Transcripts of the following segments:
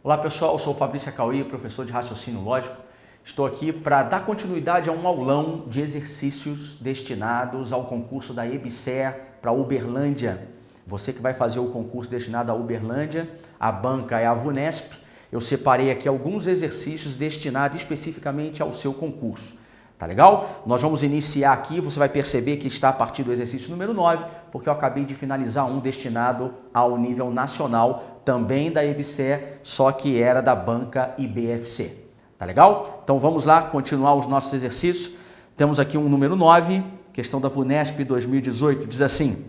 Olá pessoal, eu sou o Fabrício Acauí, professor de raciocínio lógico. Estou aqui para dar continuidade a um aulão de exercícios destinados ao concurso da EBSER para Uberlândia. Você que vai fazer o concurso destinado à Uberlândia, a banca é a VUNESP. Eu separei aqui alguns exercícios destinados especificamente ao seu concurso. Tá legal? Nós vamos iniciar aqui, você vai perceber que está a partir do exercício número 9, porque eu acabei de finalizar um destinado ao nível nacional, também da EBSER, só que era da banca IBFC. Tá legal? Então vamos lá, continuar os nossos exercícios. Temos aqui um número 9, questão da VUNESP 2018, diz assim: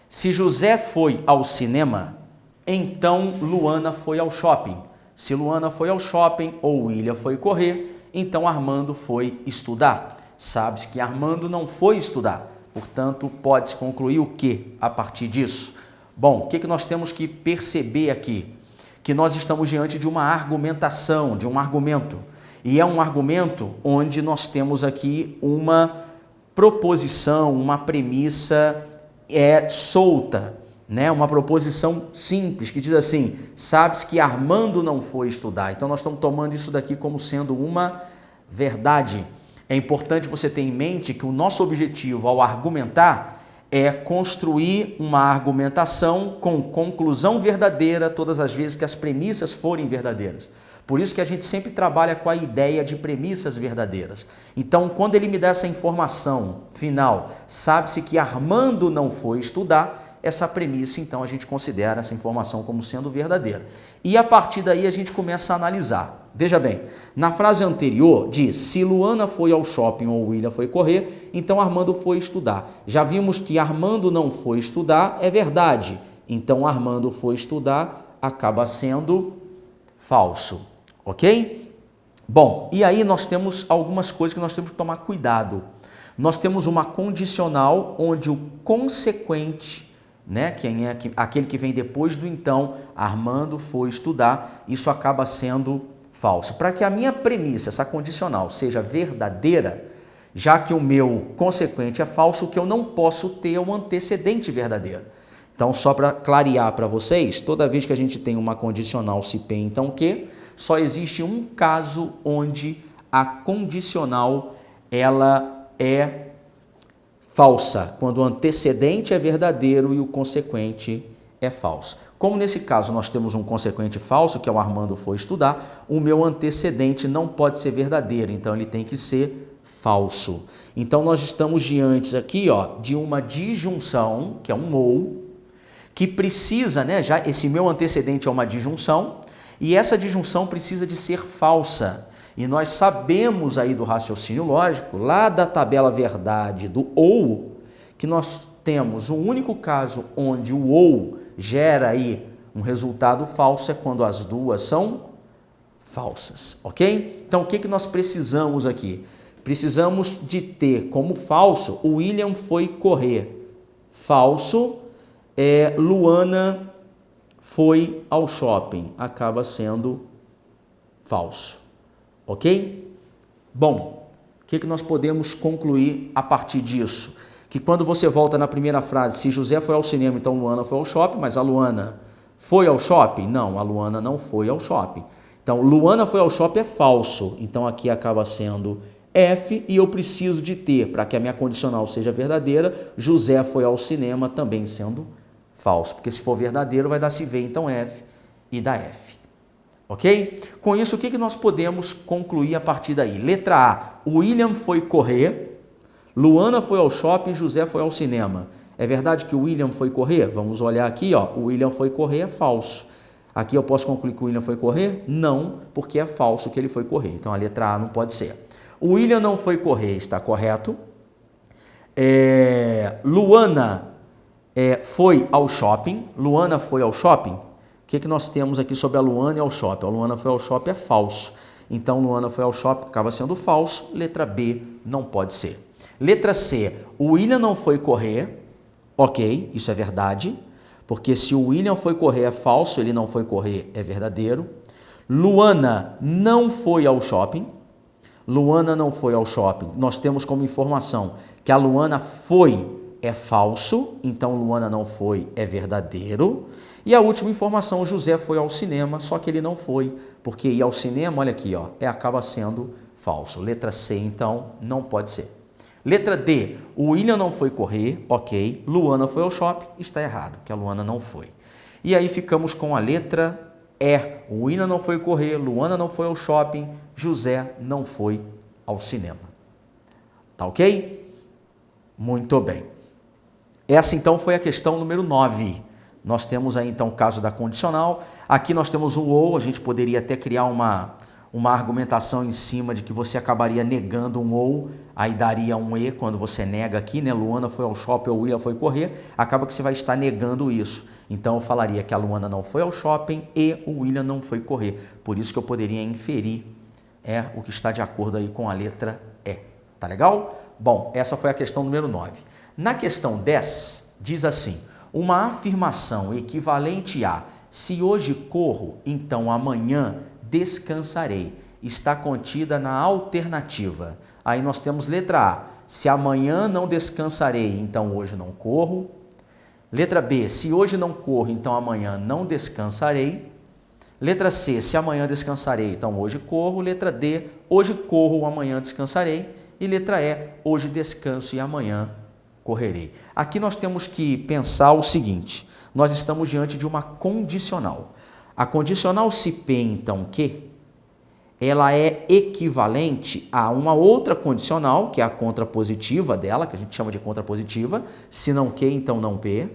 se José foi ao cinema, então Luana foi ao shopping. Se Luana foi ao shopping ou William foi correr, então Armando foi estudar. Sabe-se que Armando não foi estudar, portanto pode-se concluir o que a partir disso? Bom, o que nós temos que perceber aqui? Que nós estamos diante de uma argumentação, de um argumento. E é um argumento onde nós temos aqui uma proposição, uma premissa solta, né? Uma proposição simples que diz assim: sabe-se que Armando não foi estudar. Então nós estamos tomando isso daqui como sendo uma verdade. É importante você ter em mente que o nosso objetivo ao argumentar é construir uma argumentação com conclusão verdadeira todas as vezes que as premissas forem verdadeiras. Por isso que a gente sempre trabalha com a ideia de premissas verdadeiras. Então, quando ele me dá essa informação final, sabe-se que Armando não foi estudar, essa premissa, então, a gente considera essa informação como sendo verdadeira. E a partir daí a gente começa a analisar. Veja bem, na frase anterior diz: se Luana foi ao shopping ou William foi correr, então Armando foi estudar. Já vimos que Armando não foi estudar, é verdade. Então Armando foi estudar acaba sendo falso, ok? Bom, e aí nós temos algumas coisas que nós temos que tomar cuidado. Nós temos uma condicional onde o consequente, né, quem é aquele que vem depois do então, Armando foi estudar, isso acaba sendo falso. Para que a minha premissa, essa condicional, seja verdadeira, já que o meu consequente é falso, o que eu não posso ter é um antecedente verdadeiro. Então, só para clarear para vocês, toda vez que a gente tem uma condicional se P então que, só existe um caso onde a condicional ela é falsa, quando o antecedente é verdadeiro e o consequente é falso. Como nesse caso nós temos um consequente falso, que é o Armando foi estudar, o meu antecedente não pode ser verdadeiro, então ele tem que ser falso. Então nós estamos diante aqui, de uma disjunção, que é um ou, que precisa, né, já esse meu antecedente é uma disjunção, e essa disjunção precisa de ser falsa. E nós sabemos aí do raciocínio lógico, lá da tabela verdade do ou, que nós temos um único caso onde o ou gera aí um resultado falso, é quando as duas são falsas, ok? Então o que nós precisamos aqui? Precisamos de ter como falso: o William foi correr. Falso, Luana foi ao shopping. Acaba sendo falso. Ok? Bom, o que nós podemos concluir a partir disso? Que quando você volta na primeira frase, se José foi ao cinema, então Luana foi ao shopping, mas a Luana foi ao shopping? Não, a Luana não foi ao shopping. Então, Luana foi ao shopping é falso, então aqui acaba sendo F, e eu preciso de ter, para que a minha condicional seja verdadeira, José foi ao cinema também sendo falso, porque se for verdadeiro vai dar se V, então F, e dá F. Ok? Com isso, o que nós podemos concluir a partir daí? Letra A, William foi correr, Luana foi ao shopping, José foi ao cinema. É verdade que o William foi correr? Vamos olhar aqui, o William foi correr é falso. Aqui eu posso concluir que o William foi correr? Não, porque é falso que ele foi correr. Então a letra A não pode ser. O William não foi correr, está correto. Luana foi ao shopping. Luana foi ao shopping. O que nós temos aqui sobre a Luana e ao shopping? A Luana foi ao shopping é falso. Então, Luana foi ao shopping, acaba sendo falso. Letra B não pode ser. Letra C, o William não foi correr. Ok, isso é verdade. Porque se o William foi correr é falso, ele não foi correr é verdadeiro. Luana não foi ao shopping. Luana não foi ao shopping. Nós temos como informação que a Luana foi é falso, então Luana não foi, é verdadeiro. E a última informação, José foi ao cinema, só que ele não foi, porque ir ao cinema, olha aqui, ó, acaba sendo falso. Letra C, então, não pode ser. Letra D, o William não foi correr, ok. Luana foi ao shopping, está errado, porque a Luana não foi. E aí ficamos com a letra E. O William não foi correr, Luana não foi ao shopping, José não foi ao cinema. Tá ok? Muito bem. Essa então foi a questão número 9. Nós temos aí então o caso da condicional. Aqui nós temos um ou, a gente poderia até criar uma argumentação em cima de que você acabaria negando um ou, aí daria um e quando você nega aqui, né? Luana foi ao shopping ou William foi correr, acaba que você vai estar negando isso. Então eu falaria que a Luana não foi ao shopping e o William não foi correr. Por isso que eu poderia inferir o que está de acordo aí com a letra E. Tá legal? Bom, essa foi a questão número 9. Na questão 10, diz assim: uma afirmação equivalente a se hoje corro, então amanhã descansarei, está contida na alternativa. Aí nós temos letra A, se amanhã não descansarei, então hoje não corro. Letra B, se hoje não corro, então amanhã não descansarei. Letra C, se amanhã descansarei, então hoje corro. Letra D, hoje corro, amanhã descansarei. E letra E, hoje descanso e amanhã correrei. Aqui nós temos que pensar o seguinte, nós estamos diante de uma condicional. A condicional se P, então, que ela é equivalente a uma outra condicional, que é a contrapositiva dela, que a gente chama de contrapositiva, se não que, então não P,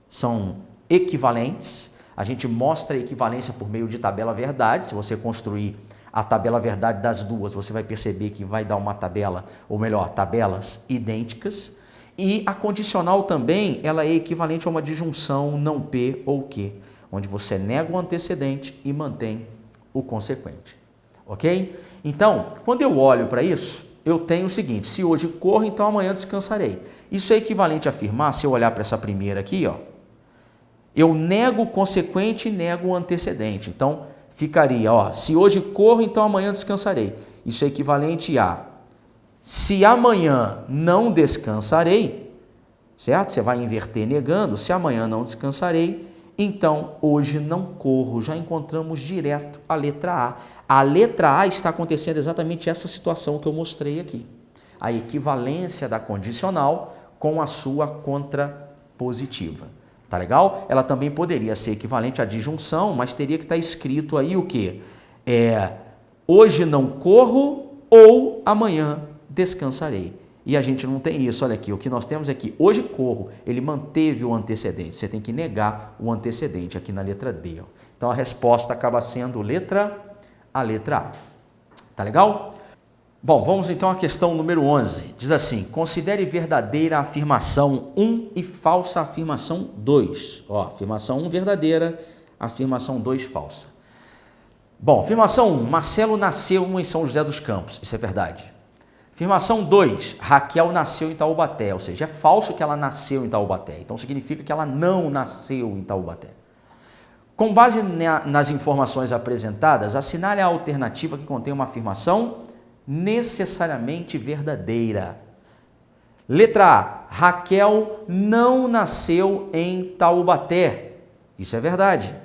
são equivalentes. A gente mostra a equivalência por meio de tabela verdade. Se você construir a tabela verdade das duas, você vai perceber que vai dar uma tabela, ou melhor, tabelas idênticas. E a condicional também, ela é equivalente a uma disjunção não P ou que, onde você nega o antecedente e mantém o consequente. Ok? Então, quando eu olho para isso, eu tenho o seguinte, se hoje corro, então amanhã descansarei. Isso é equivalente a afirmar, se eu olhar para essa primeira aqui, ó, eu nego o consequente e nego o antecedente. Então, ficaria, ó, se hoje corro, então amanhã descansarei. Isso é equivalente a se amanhã não descansarei, certo? Você vai inverter negando, se amanhã não descansarei, então hoje não corro. Já encontramos direto a letra A. A letra A está acontecendo exatamente essa situação que eu mostrei aqui. A equivalência da condicional com a sua contrapositiva. Tá legal? Ela também poderia ser equivalente à disjunção, mas teria que estar escrito aí o quê? Hoje não corro ou amanhã descansarei. E a gente não tem isso, olha aqui, o que nós temos é que hoje corro, ele manteve o antecedente, você tem que negar o antecedente aqui na letra D. Ó. Então a resposta acaba sendo a letra A. Tá legal? Bom, vamos então à questão número 11. Diz assim, considere verdadeira a afirmação 1 e falsa a afirmação 2. Ó, afirmação 1 verdadeira, afirmação 2 falsa. Bom, afirmação 1, Marcelo nasceu em São José dos Campos, isso é verdade. Afirmação 2, Raquel nasceu em Taubaté, ou seja, é falso que ela nasceu em Taubaté, então significa que ela não nasceu em Taubaté. Com base nas informações apresentadas, assinale a alternativa que contém uma afirmação necessariamente verdadeira. Letra A, Raquel não nasceu em Taubaté, isso é verdade.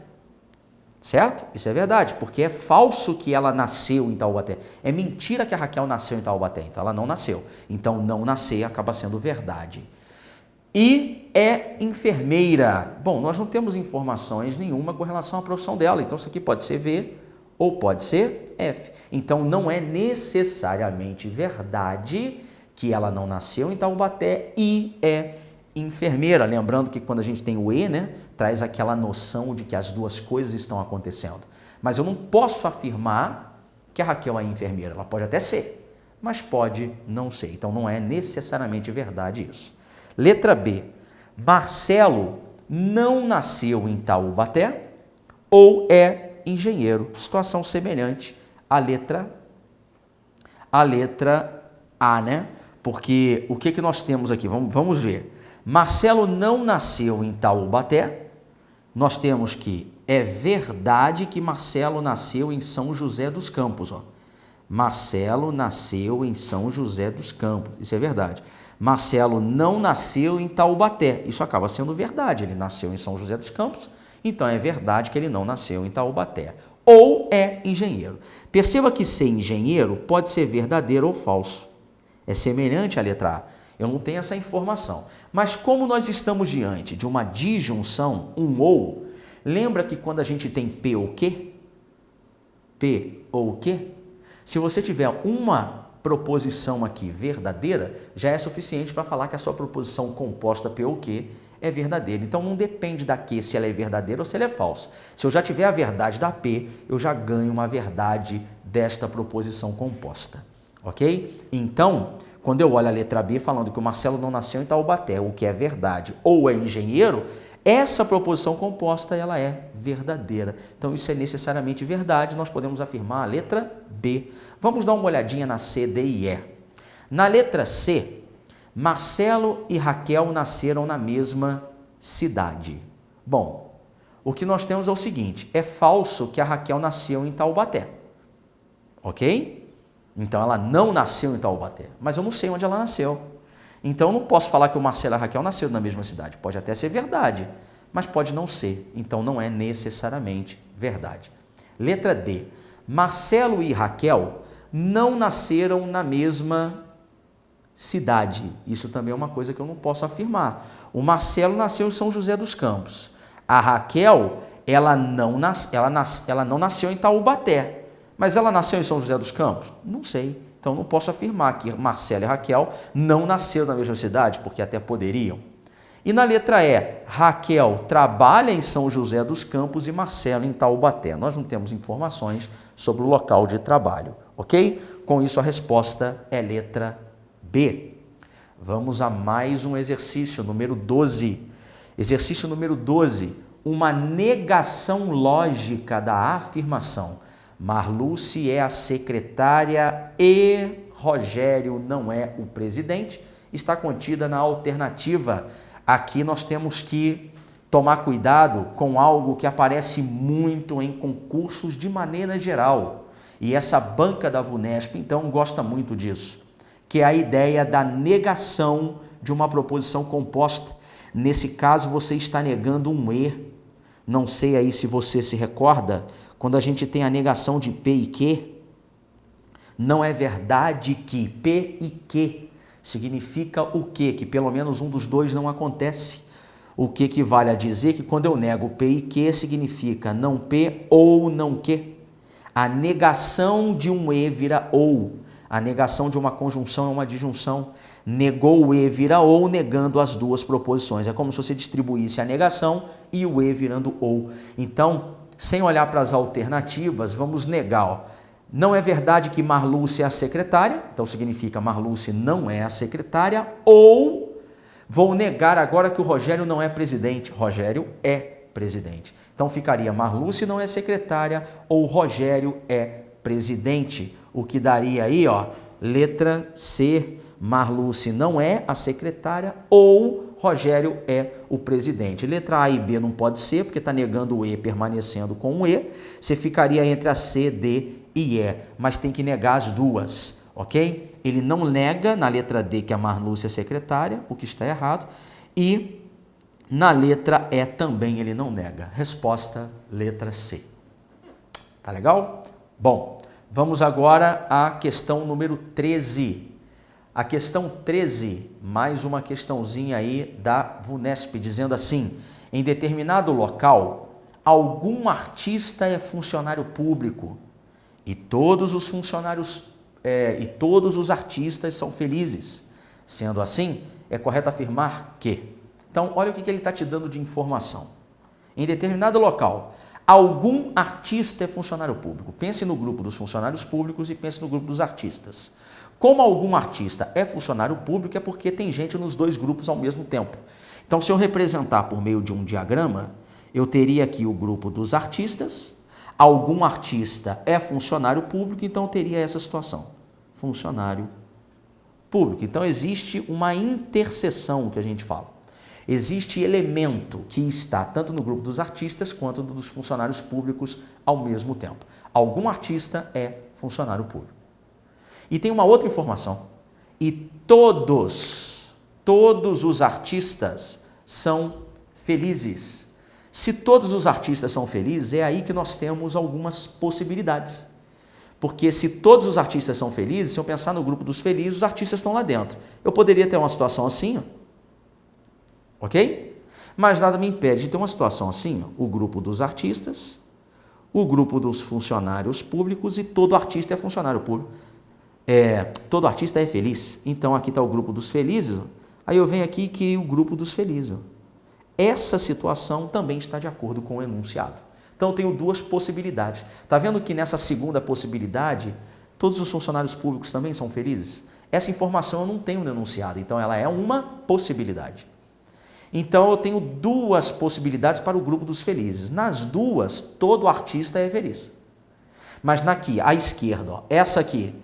Certo? Isso é verdade, porque é falso que ela nasceu em Taubaté. É mentira que a Raquel nasceu em Taubaté, então ela não nasceu. Então não nascer acaba sendo verdade. E é enfermeira. Bom, nós não temos informações nenhuma com relação à profissão dela, então isso aqui pode ser V ou pode ser F. Então não é necessariamente verdade que ela não nasceu em Taubaté e é enfermeira, lembrando que quando a gente tem o E, né, traz aquela noção de que as duas coisas estão acontecendo. Mas eu não posso afirmar que a Raquel é enfermeira, ela pode até ser, mas pode não ser. Então não é necessariamente verdade isso. Letra B, Marcelo não nasceu em Taubaté ou é engenheiro. Situação semelhante à letra A, né? Porque o que nós temos aqui? Vamos ver. Marcelo não nasceu em Taubaté, nós temos que é verdade que Marcelo nasceu em São José dos Campos. Ó. Marcelo nasceu em São José dos Campos, isso é verdade. Marcelo não nasceu em Taubaté. Isso acaba sendo verdade, ele nasceu em São José dos Campos, então é verdade que ele não nasceu em Taubaté. Ou é engenheiro. Perceba que ser engenheiro pode ser verdadeiro ou falso. É semelhante à letra A. Eu não tenho essa informação. Mas como nós estamos diante de uma disjunção, um ou, lembra que quando a gente tem P ou Q? P ou Q? Se você tiver uma proposição aqui verdadeira, já é suficiente para falar que a sua proposição composta P ou Q é verdadeira. Então não depende da Q se ela é verdadeira ou se ela é falsa. Se eu já tiver a verdade da P, eu já ganho uma verdade desta proposição composta. Ok? Então, quando eu olho a letra B falando que o Marcelo não nasceu em Taubaté, o que é verdade, ou é engenheiro, essa proposição composta ela é verdadeira. Então isso é necessariamente verdade, nós podemos afirmar a letra B. Vamos dar uma olhadinha na C, D e E. Na letra C, Marcelo e Raquel nasceram na mesma cidade. Bom, o que nós temos é o seguinte, é falso que a Raquel nasceu em Taubaté, ok? Então ela não nasceu em Taubaté, mas eu não sei onde ela nasceu. Então eu não posso falar que o Marcelo e a Raquel nasceram na mesma cidade. Pode até ser verdade, mas pode não ser. Então não é necessariamente verdade. Letra D. Marcelo e Raquel não nasceram na mesma cidade. Isso também é uma coisa que eu não posso afirmar. O Marcelo nasceu em São José dos Campos. A Raquel, ela não nasceu em Taubaté. Mas ela nasceu em São José dos Campos? Não sei. Então não posso afirmar que Marcelo e Raquel não nasceram na mesma cidade, porque até poderiam. E na letra E, Raquel trabalha em São José dos Campos e Marcelo em Taubaté. Nós não temos informações sobre o local de trabalho, ok? Com isso a resposta é letra B. Vamos a mais um exercício, número 12. Exercício número 12, uma negação lógica da afirmação. Marluce é a secretária e Rogério não é o presidente. Está contida na alternativa. Aqui nós temos que tomar cuidado com algo que aparece muito em concursos de maneira geral. E essa banca da VUNESP, então, gosta muito disso, que é a ideia da negação de uma proposição composta. Nesse caso, você está negando um E. Não sei aí se você se recorda, quando a gente tem a negação de P e Q, não é verdade que P e Q significa o quê? Que pelo menos um dos dois não acontece. O que equivale a dizer que quando eu nego P e Q significa não P ou não Q. A negação de um E vira ou. A negação de uma conjunção é uma disjunção. Negou o E vira ou, negando as duas proposições. É como se você distribuísse a negação e o E virando ou. Então, sem olhar para as alternativas, vamos negar. Não é verdade que Marluce é a secretária, então significa Marluce não é a secretária, ou vou negar agora que o Rogério não é presidente. Rogério é presidente. Então ficaria Marluce não é secretária ou Rogério é presidente. O que daria aí, ó, letra C, Marluce não é a secretária ou Rogério é o presidente. Letra A e B não pode ser, porque está negando o E permanecendo com o E. Você ficaria entre a C, D e E, mas tem que negar as duas, ok? Ele não nega na letra D que a Marluce é secretária, o que está errado, e na letra E também ele não nega. Resposta, letra C. Tá legal? Bom, vamos agora à questão número 13. A questão 13, mais uma questãozinha aí da VUNESP, dizendo assim, em determinado local, algum artista é funcionário público e todos os funcionários todos os artistas são felizes. Sendo assim, é correto afirmar que. Então, olha o que ele está te dando de informação. Em determinado local, algum artista é funcionário público. Pense no grupo dos funcionários públicos e pense no grupo dos artistas. Como algum artista é funcionário público, é porque tem gente nos dois grupos ao mesmo tempo. Então, se eu representar por meio de um diagrama, eu teria aqui o grupo dos artistas, algum artista é funcionário público, então eu teria essa situação, funcionário público. Então, existe uma interseção que a gente fala. Existe elemento que está tanto no grupo dos artistas quanto no dos funcionários públicos ao mesmo tempo. Algum artista é funcionário público. E tem uma outra informação. E todos todos os artistas são felizes. Se todos os artistas são felizes, é aí que nós temos algumas possibilidades. Porque se todos os artistas são felizes, se eu pensar no grupo dos felizes, os artistas estão lá dentro. Eu poderia ter uma situação assim, ó, ok? Mas nada me impede de ter uma situação assim, ó, o grupo dos artistas, o grupo dos funcionários públicos e todo artista é funcionário público. Todo artista é feliz. Então aqui está o grupo dos felizes, ó. Aí eu venho aqui e crio o grupo dos felizes. Ó. Essa situação também está de acordo com o enunciado. Então, eu tenho duas possibilidades. Está vendo que nessa segunda possibilidade, todos os funcionários públicos também são felizes? Essa informação eu não tenho no enunciado, então ela é uma possibilidade. Então, eu tenho duas possibilidades para o grupo dos felizes. Nas duas, todo artista é feliz. Mas naqui, à esquerda, ó, essa aqui,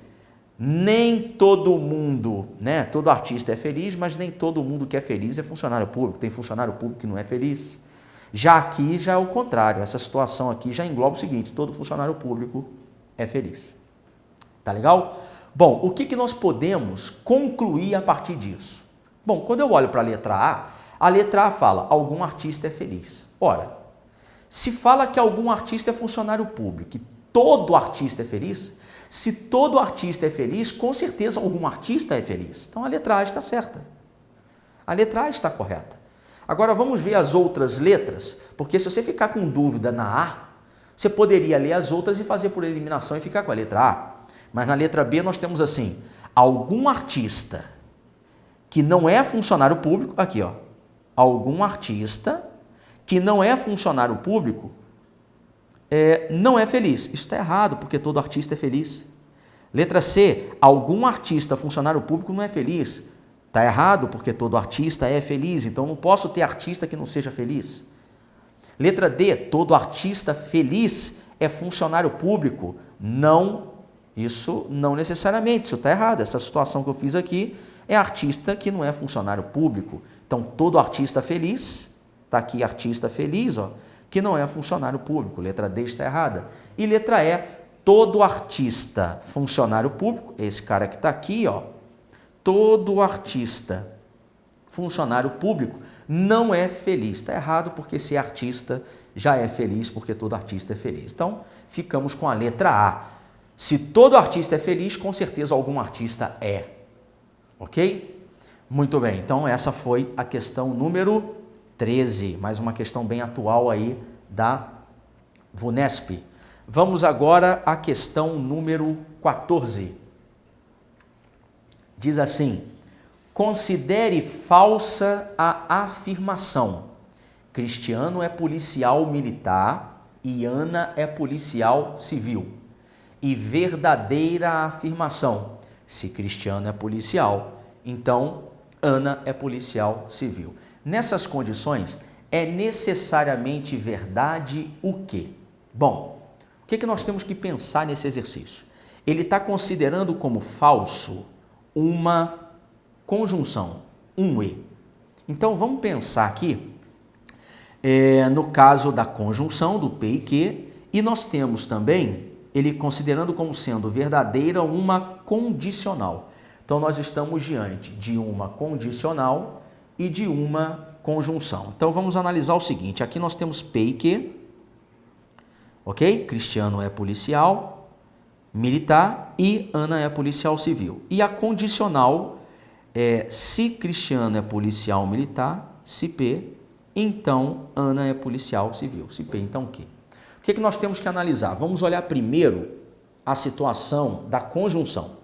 nem todo mundo, né? Todo artista é feliz, mas nem todo mundo que é feliz é funcionário público. Tem funcionário público que não é feliz. Já aqui já é o contrário, essa situação aqui já engloba o seguinte, todo funcionário público é feliz. Tá legal? Bom, o que nós podemos concluir a partir disso? Bom, quando eu olho para a letra A fala, algum artista é feliz. Ora, se fala que algum artista é funcionário público e todo artista é feliz, se todo artista é feliz, com certeza algum artista é feliz. Então a letra A está certa. A letra A está correta. Agora vamos ver as outras letras, porque se você ficar com dúvida na A, você poderia ler as outras e fazer por eliminação e ficar com a letra A. Mas na letra B nós temos assim, algum artista que não é funcionário público, aqui ó, algum artista que não é funcionário público não é feliz. Isso está errado, porque todo artista é feliz. Letra C, algum artista funcionário público não é feliz. Está errado, porque todo artista é feliz, então não posso ter artista que não seja feliz. Letra D, todo artista feliz é funcionário público. Não, isso não necessariamente, isso está errado. Essa situação que eu fiz aqui é artista que não é funcionário público. Então, todo artista feliz, está aqui artista feliz, ó, que não é funcionário público. Letra D está errada. E letra E, todo artista funcionário público, esse cara que está aqui, ó, todo artista funcionário público não é feliz. Está errado porque esse artista já é feliz, porque todo artista é feliz. Então, ficamos com a letra A. Se todo artista é feliz, com certeza algum artista é. Ok? Muito bem. Então, essa foi a questão número 13. Mais uma questão bem atual aí da VUNESP. Vamos agora à questão número 14. Diz assim, considere falsa a afirmação. Cristiano é policial militar e Ana é policial civil. E verdadeira a afirmação. Se Cristiano é policial, então Ana é policial civil. Nessas condições, é necessariamente verdade o quê? Bom, o que nós temos que pensar nesse exercício? Ele está considerando como falso uma conjunção, um e. Então, vamos pensar aqui no caso da conjunção do P e Q, e nós temos também, ele considerando como sendo verdadeira uma condicional. Então, nós estamos diante de uma condicional e de uma conjunção. Então, vamos analisar o seguinte, aqui nós temos P e Q, ok? Cristiano é policial militar e Ana é policial civil. E a condicional é se Cristiano é policial militar, se P, então Ana é policial civil. Se P, então o quê? O que nós temos que analisar? Vamos olhar primeiro a situação da conjunção.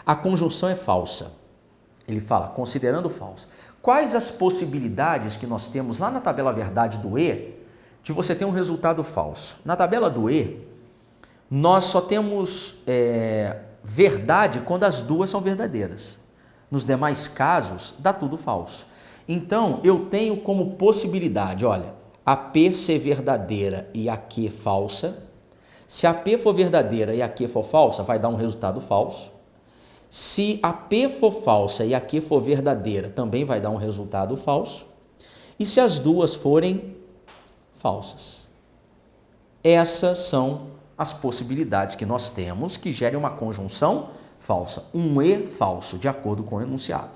A conjunção é falsa. Ele fala, considerando falsa. Quais as possibilidades que nós temos lá na tabela verdade do E de você ter um resultado falso? Na tabela do E, nós só temos verdade quando as duas são verdadeiras. Nos demais casos, dá tudo falso. Então, eu tenho como possibilidade, olha, a P ser verdadeira e a Q falsa. Se a P for verdadeira e a Q for falsa, vai dar um resultado falso. Se a P for falsa e a Q for verdadeira, também vai dar um resultado falso. E se as duas forem falsas? Essas são as possibilidades que nós temos que gerem uma conjunção falsa, um E falso, de acordo com o enunciado.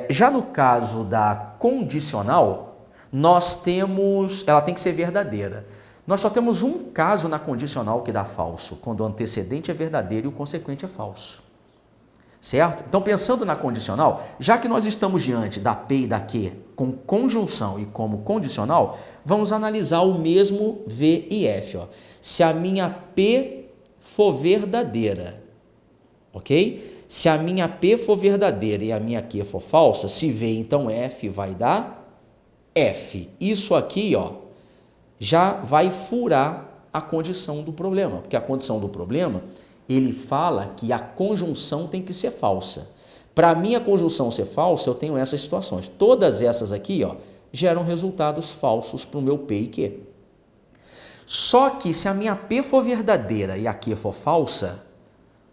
Já no caso da condicional, ela tem que ser verdadeira. Nós só temos um caso na condicional que dá falso, quando o antecedente é verdadeiro e o consequente é falso. Certo? Então, pensando na condicional, já que nós estamos diante da P e da Q com conjunção e como condicional, vamos analisar o mesmo V e F. Ó. Se a minha P for verdadeira, ok? Se a minha P for verdadeira e a minha Q for falsa, se V, então F vai dar F. Isso aqui, ó, já vai furar a condição do problema, porque a condição do problema, ele fala que a conjunção tem que ser falsa. Para a minha conjunção ser falsa, eu tenho essas situações. Todas essas aqui, ó, geram resultados falsos para o meu P e Q. Só que se a minha P for verdadeira e a Q for falsa,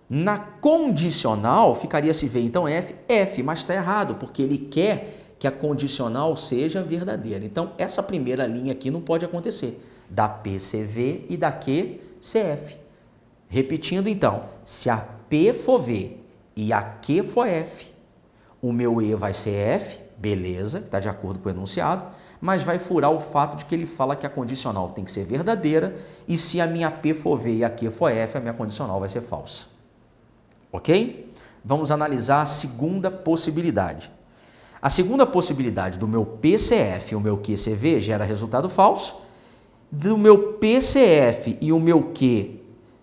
na condicional ficaria se V, então F, mas está errado, porque ele quer que a condicional seja verdadeira. Então, essa primeira linha aqui não pode acontecer. Da P ser V e da Q ser F. Repetindo, então, se a P for V e a Q for F, o meu E vai ser F, beleza, está de acordo com o enunciado, mas vai furar o fato de que ele fala que a condicional tem que ser verdadeira e se a minha P for V e a Q for F, a minha condicional vai ser falsa. Ok? Vamos analisar a segunda possibilidade. A segunda possibilidade do meu PCF e o meu QCV gera resultado falso, do meu PCF e o meu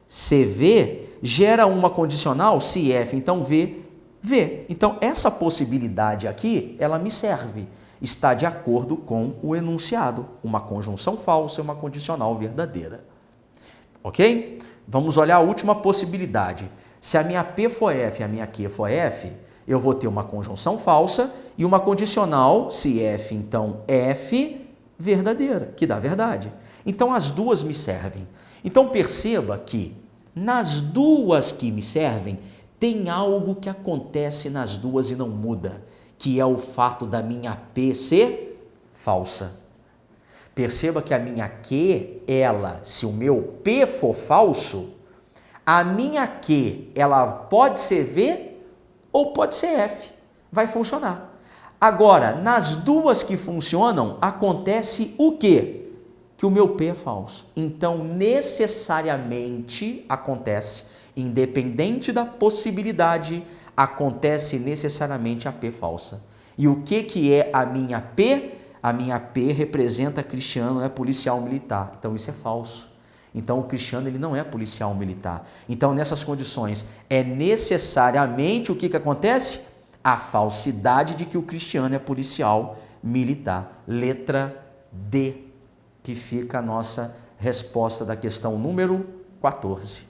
QCV gera uma condicional, se F, então V, V. Então, essa possibilidade aqui, ela me serve, está de acordo com o enunciado, uma conjunção falsa e uma condicional verdadeira. Ok? Vamos olhar a última possibilidade. Se a minha P for F e a minha Q for F, eu vou ter uma conjunção falsa e uma condicional, se F, então F, verdadeira, que dá verdade. Então, as duas me servem. Então, perceba que nas duas que me servem, tem algo que acontece nas duas e não muda, que é o fato da minha P ser falsa. Perceba que a minha Q, se o meu P for falso, a minha Q, ela pode ser V ou pode ser F, vai funcionar. Agora, nas duas que funcionam, acontece o quê? Que o meu P é falso. Então, necessariamente acontece, independente da possibilidade, acontece necessariamente a P falsa. E o que é a minha P? A minha P representa cristiano, é policial militar. Então, isso é falso. Então, o cristiano ele não é policial militar. Então, nessas condições, é necessariamente o que acontece? A falsidade de que o cristiano é policial militar. Letra D, que fica a nossa resposta da questão número 14.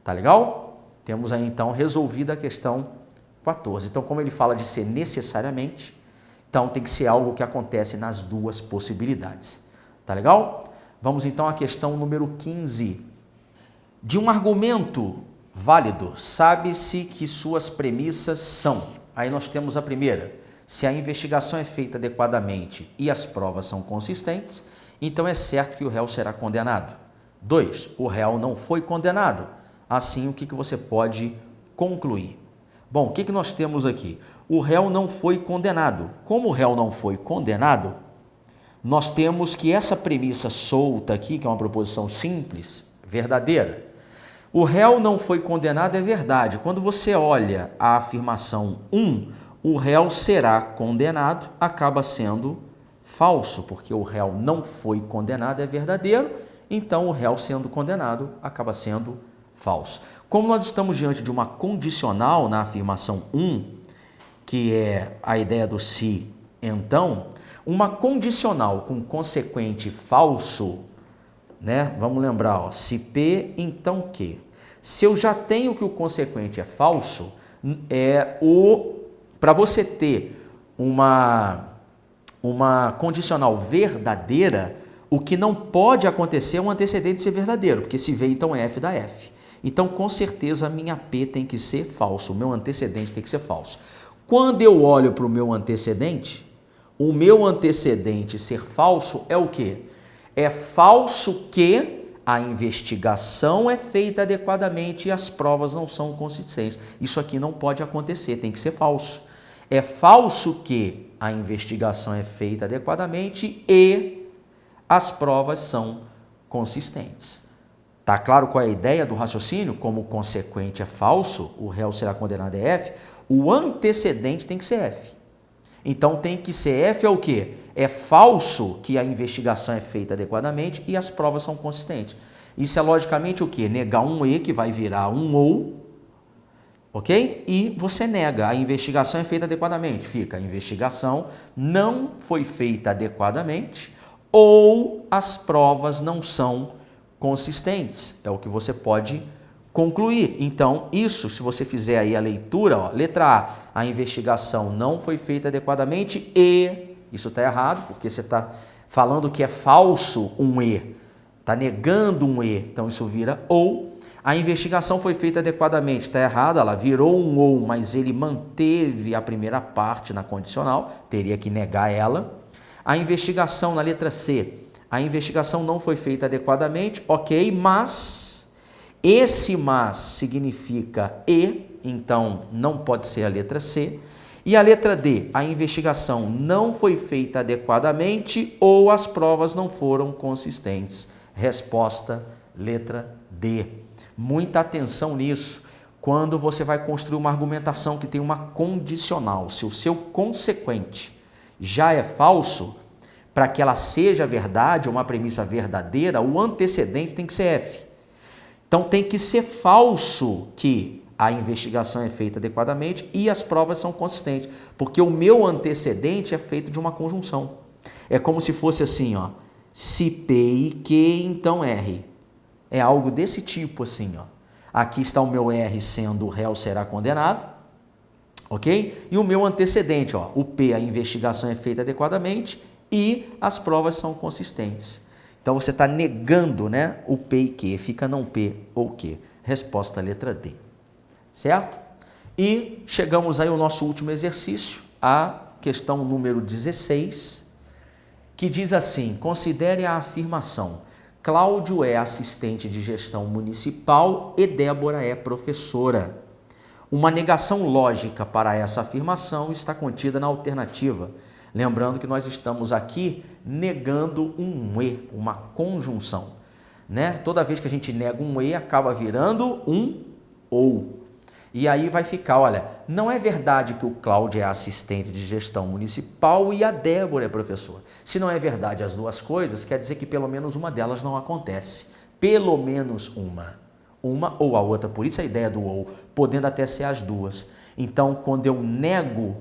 Tá legal? Temos aí, então, resolvida a questão 14. Então, como ele fala de ser necessariamente, então tem que ser algo que acontece nas duas possibilidades. Tá legal? Vamos então à questão número 15. De um argumento válido, sabe-se que suas premissas são... Aí nós temos a primeira. Se a investigação é feita adequadamente e as provas são consistentes, então é certo que o réu será condenado. 2. O réu não foi condenado. Assim, o que você pode concluir? Bom, o que nós temos aqui? O réu não foi condenado. Como o réu não foi condenado, nós temos que essa premissa solta aqui, que é uma proposição simples, verdadeira. O réu não foi condenado é verdade. Quando você olha a afirmação 1, o réu será condenado, acaba sendo falso, porque o réu não foi condenado é verdadeiro, então o réu sendo condenado acaba sendo falso. Como nós estamos diante de uma condicional na afirmação 1, que é a ideia do se, então, uma condicional com consequente falso, né? Vamos lembrar, ó, se P, então Q. Se eu já tenho que o consequente é falso, para você ter uma condicional verdadeira, o que não pode acontecer é um antecedente ser verdadeiro, porque se V, então F dá F. Então, com certeza, a minha P tem que ser falso, o meu antecedente tem que ser falso. Quando eu olho para o meu antecedente ser falso é o quê? É falso que a investigação é feita adequadamente e as provas não são consistentes. Isso aqui não pode acontecer, tem que ser falso. É falso que a investigação é feita adequadamente e as provas são consistentes. Tá claro qual é a ideia do raciocínio? Como o consequente é falso, o réu será condenado é F, o antecedente tem que ser F. Então tem que ser F é o quê? É falso que a investigação é feita adequadamente e as provas são consistentes. Isso é logicamente o quê? Negar um E, que vai virar um OU, ok? E você nega, a investigação é feita adequadamente. Fica, a investigação não foi feita adequadamente ou as provas não são consistentes. É o que você pode concluir. Então, isso, se você fizer aí a leitura, ó, letra A investigação não foi feita adequadamente e, isso está errado, porque você está falando que é falso um E, está negando um E, então isso vira ou. A investigação foi feita adequadamente, está errado, ela virou um ou, mas ele manteve a primeira parte na condicional, teria que negar ela. A investigação na letra C, a investigação não foi feita adequadamente, ok, mas esse mas significa e, então não pode ser a letra C. E a letra D, a investigação não foi feita adequadamente ou as provas não foram consistentes. Resposta, letra D. Muita atenção nisso. Quando você vai construir uma argumentação que tem uma condicional, se o seu consequente já é falso, para que ela seja verdade, uma premissa verdadeira, o antecedente tem que ser F. Então tem que ser falso que a investigação é feita adequadamente e as provas são consistentes, porque o meu antecedente é feito de uma conjunção. É como se fosse assim, ó, se P e Q, então R. É algo desse tipo assim, ó. Aqui está o meu R sendo o réu será condenado, ok? E o meu antecedente, ó, o P, a investigação é feita adequadamente e as provas são consistentes. Então você está negando, né, o P e Q, fica não P ou Q. Resposta letra D. Certo? E chegamos aí ao nosso último exercício, a questão número 16, que diz assim: considere a afirmação: Cláudio é assistente de gestão municipal e Débora é professora. Uma negação lógica para essa afirmação está contida na alternativa. Lembrando que nós estamos aqui negando um E, uma conjunção, né? Toda vez que a gente nega um E, acaba virando um OU. E aí vai ficar, olha, não é verdade que o Cláudio é assistente de gestão municipal e a Débora é professora. Se não é verdade as duas coisas, quer dizer que pelo menos uma delas não acontece. Pelo menos uma. Uma ou a outra. Por isso a ideia do ou, podendo até ser as duas. Então, quando eu nego,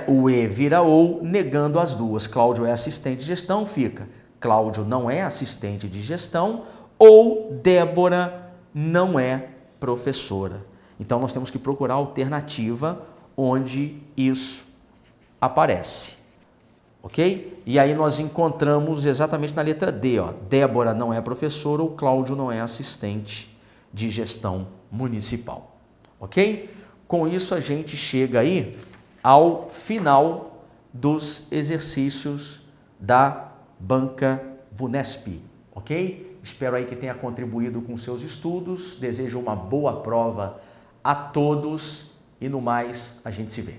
o E vira ou, negando as duas. Cláudio é assistente de gestão, fica Cláudio não é assistente de gestão ou Débora não é professora. Então, nós temos que procurar a alternativa onde isso aparece, ok? E aí nós encontramos exatamente na letra D, ó, Débora não é professora ou Cláudio não é assistente de gestão municipal, ok? Com isso, a gente chega aí ao final dos exercícios da banca VUNESP, ok? Espero aí que tenha contribuído com seus estudos, desejo uma boa prova a todos e no mais a gente se vê.